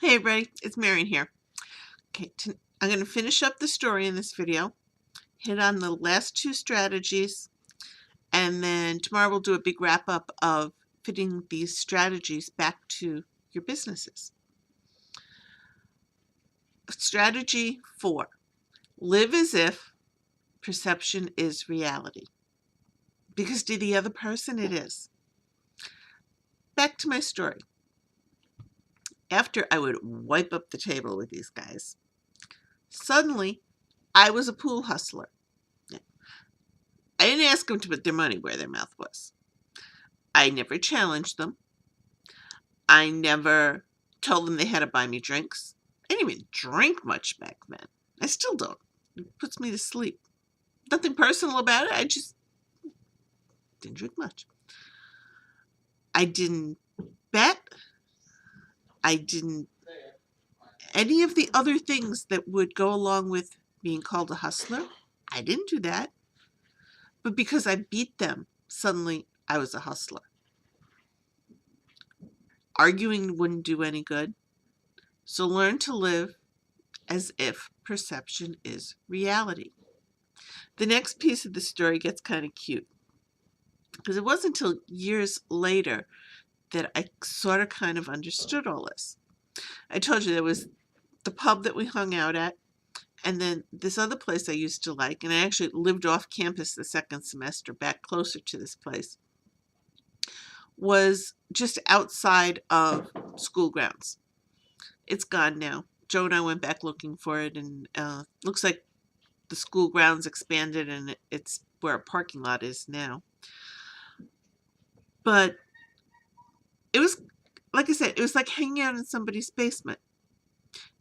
Hey everybody, it's Marion here. Okay, I'm going to finish up the story in this video, hit on the last two strategies, and then tomorrow we'll do a big wrap up of fitting these strategies back to your businesses. Strategy 4, live as if perception is reality. Because to the other person it is. Back to my story. After I would wipe up the table with these guys, suddenly I was a pool hustler. I didn't ask them to put their money where their mouth was. I never challenged them. I never told them they had to buy me drinks. I didn't even drink much back then. I still don't. It puts me to sleep. Nothing personal about it. I just didn't drink much. I didn't bet. I didn't any of the other things that would go along with being called a hustler. I didn't do that. But because I beat them, suddenly I was a hustler. Arguing wouldn't do any good. So learn to live as if perception is reality. The next piece of the story gets kind of cute because it wasn't until years later that I sort of kind of understood all this. I told you there was the pub that we hung out at, and then this other place I used to like, and I actually lived off campus the second semester back closer to this place, was just outside of school grounds. It's gone now. Joe and I went back looking for it, and looks like the school grounds expanded and it's where a parking lot is now. But it was, like I said, it was like hanging out in somebody's basement,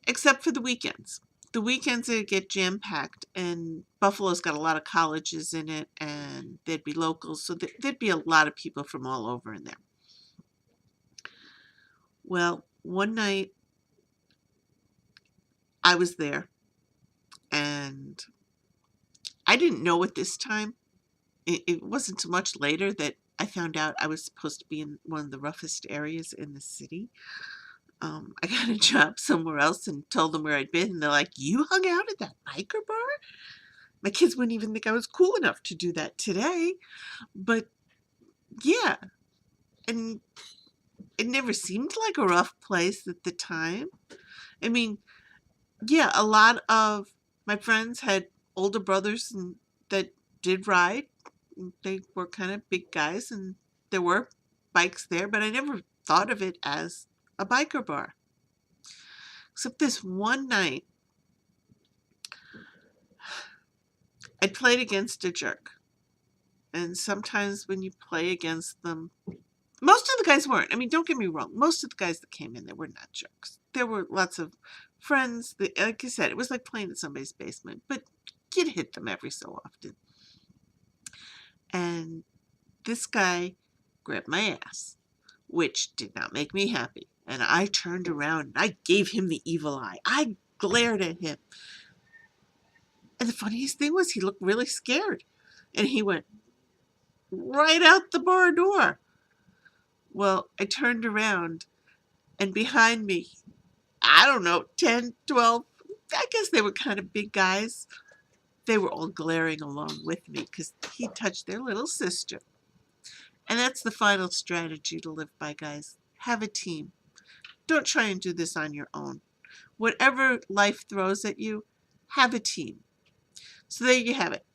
except for the weekends. The weekends would get jam-packed, and Buffalo's got a lot of colleges in it, and there'd be locals, so there'd be a lot of people from all over in there. Well, one night I was there, and I didn't know at this time. It wasn't too much later that I found out I was supposed to be in one of the roughest areas in the city. I got a job somewhere else and told them where I'd been, and they're like, "You hung out at that biker bar?" My kids wouldn't even think I was cool enough to do that today. But yeah, and it never seemed like a rough place at the time. I mean, yeah, a lot of my friends had older brothers that did ride. They were kind of big guys, and there were bikes there, but I never thought of it as a biker bar. Except this one night, I played against a jerk. And sometimes when you play against them, most of the guys weren't. I mean, don't get me wrong. Most of the guys that came in there were not jerks. There were lots of friends. Like I said, it was like playing in somebody's basement, but you'd hit them every so often. And this guy grabbed my ass, which did not make me happy. And I turned around and I gave him the evil eye. I glared at him. And the funniest thing was he looked really scared. And he went right out the bar door. Well, I turned around, and behind me, I don't know, 10, 12, I guess they were kind of big guys. They were all glaring along with me because he touched their little sister. And that's the final strategy to live by, guys. Have a team. Don't try and do this on your own. Whatever life throws at you, have a team. So there you have it.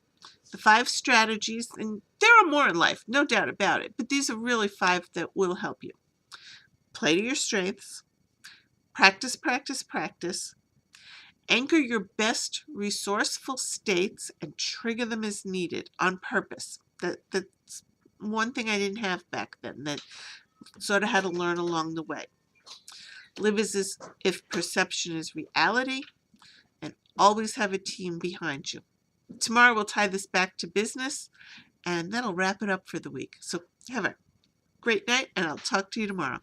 The 5 strategies, and there are more in life, no doubt about it, but these are really 5 that will help you. Play to your strengths. Practice, practice, practice. Anchor your best resourceful states and trigger them as needed on purpose. That's one thing I didn't have back then that sort of had to learn along the way. Live as if perception is reality, and always have a team behind you. Tomorrow we'll tie this back to business, and that'll wrap it up for the week. So have a great night, and I'll talk to you tomorrow.